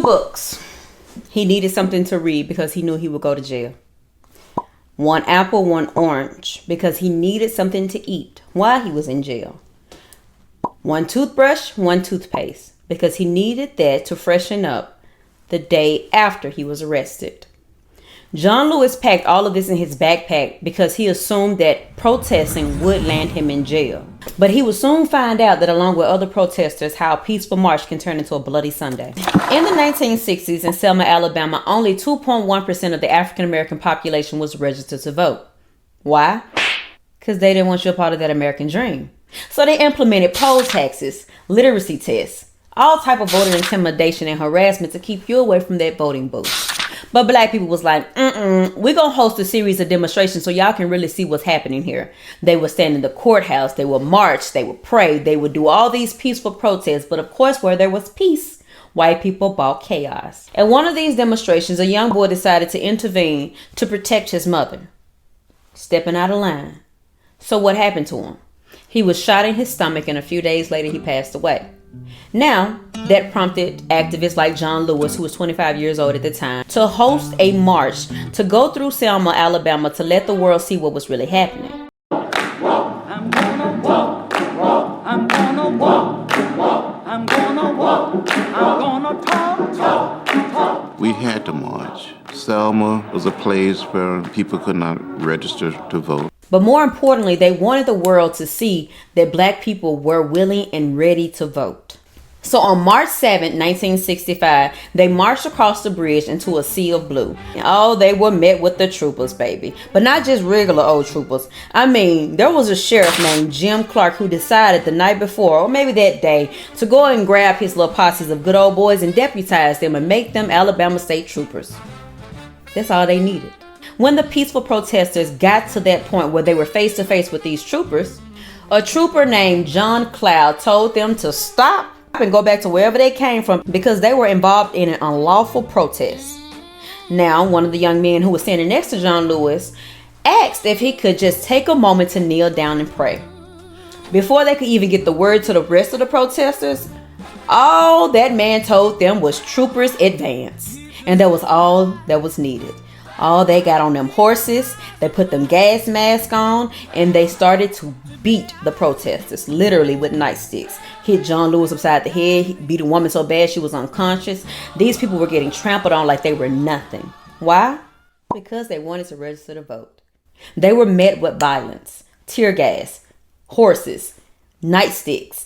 2 books. He needed something to read because he knew he would go to jail. 1 apple, 1 orange, because he needed something to eat while he was in jail. 1 toothbrush, 1 toothpaste, because he needed that to freshen up the day after he was arrested. John Lewis packed all of this in his backpack because he assumed that protesting would land him in jail. But he would soon find out that along with other protesters, how a peaceful march can turn into a bloody Sunday. In the 1960s in Selma, Alabama, only 2.1% of the African American population was registered to vote. Why? Because they didn't want you a part of that American dream. So they implemented poll taxes, literacy tests, all type of voter intimidation and harassment to keep you away from that voting booth. But black people was like, we're going to host a series of demonstrations so y'all can really see what's happening here. They would stand in the courthouse. They would march. They would pray. They would do all these peaceful protests. But of course, where there was peace, white people brought chaos. At one of these demonstrations, a young boy decided to intervene to protect his mother, stepping out of line. So what happened to him? He was shot in his stomach, and a few days later, he passed away. Now, that prompted activists like John Lewis, who was 25 years old at the time, to host a march to go through Selma, Alabama, to let the world see what was really happening. I'm gonna walk, I'm gonna walk, I'm gonna walk, I'm gonna talk. We had to march. Selma was a place where people could not register to vote. But more importantly, they wanted the world to see that black people were willing and ready to vote. So on March 7, 1965, they marched across the bridge into a sea of blue. Oh, they were met with the troopers, baby. But not just regular old troopers. I mean, there was a sheriff named Jim Clark who decided the night before, or maybe that day, to go and grab his little posses of good old boys and deputize them and make them Alabama state troopers. That's all they needed. When the peaceful protesters got to that point where they were face to face with these troopers, a trooper named John Cloud told them to stop and go back to wherever they came from because they were involved in an unlawful protest. Now, one of the young men who was standing next to John Lewis asked if he could just take a moment to kneel down and pray. Before they could even get the word to the rest of the protesters, all that man told them was troopers advance. And that was all that was needed. Oh, they got on them horses, they put them gas masks on, and they started to beat the protesters, literally with nightsticks. Hit John Lewis upside the head, beat a woman so bad she was unconscious. These people were getting trampled on like they were nothing. Why? Because they wanted to register to vote. They were met with violence, tear gas, horses, nightsticks,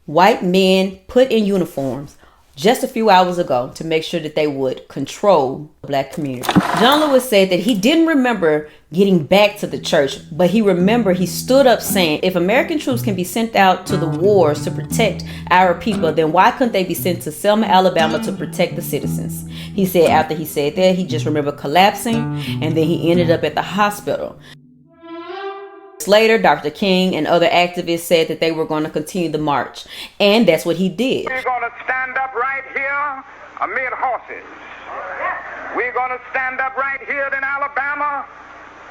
white men put in uniforms, just a few hours ago to make sure that they would control the black community. John Lewis said that he didn't remember getting back to the church, but he remembered he stood up saying, if American troops can be sent out to the wars to protect our people, then why couldn't they be sent to Selma, Alabama to protect the citizens? He said after he said that, he just remembered collapsing, and then he ended up at the hospital. Later, Dr. King and other activists said that they were going to continue the march, and that's what he did. We're going to stand up right here amid horses. We're going to stand up right here in Alabama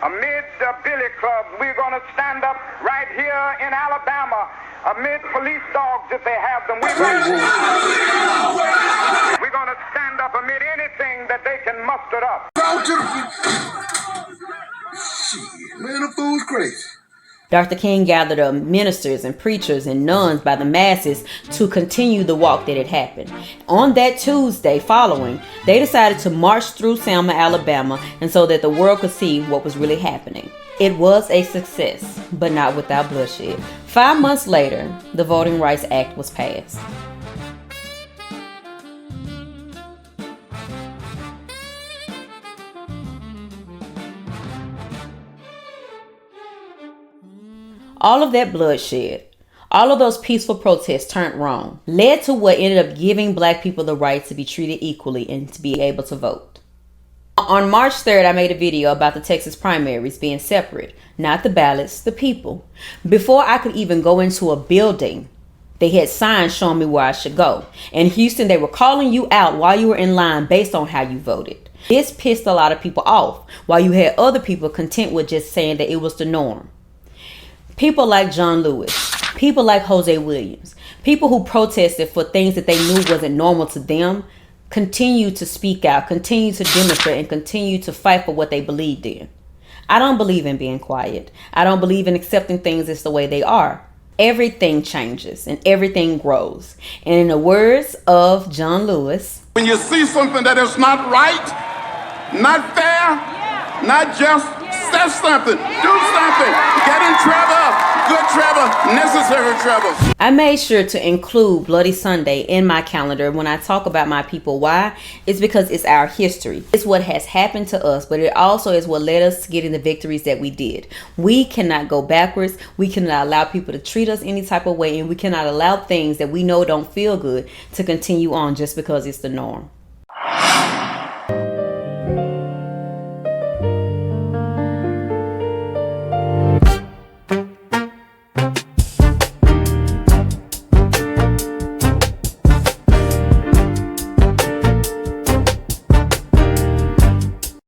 amid the billy clubs. We're going to stand up right here in Alabama amid police dogs if they have them. We're going to stand up amid anything that they can muster up. Shit, man, the fool's crazy. Dr. King gathered up ministers and preachers and nuns by the masses to continue the walk that had happened. On that Tuesday following, they decided to march through Selma, Alabama, and so that the world could see what was really happening. It was a success, but not without bloodshed. 5 months later, the Voting Rights Act was passed. All of that bloodshed, all of those peaceful protests turned wrong, led to what ended up giving black people the right to be treated equally and to be able to vote. On March 3rd, I made a video about the Texas primaries being separate, not the ballots, the people. Before I could even go into a building, they had signs showing me where I should go. In Houston, they were calling you out while you were in line based on how you voted. This pissed a lot of people off, while you had other people content with just saying that it was the norm. People like John Lewis, people like Hosea Williams, people who protested for things that they knew wasn't normal to them, continue to speak out, continue to demonstrate, and continue to fight for what they believed in. I don't believe in being quiet. I don't believe in accepting things as the way they are. Everything changes and everything grows. And in the words of John Lewis, When you see something that is not right, not fair, not just, say something, do something, get in trouble, good trouble, necessary trouble. I made sure to include Bloody Sunday in my calendar when I talk about my people. Why? It's because it's our history. It's what has happened to us, but it also is what led us to getting the victories that we did. We cannot go backwards. We cannot allow people to treat us any type of way, and we cannot allow things that we know don't feel good to continue on just because it's the norm.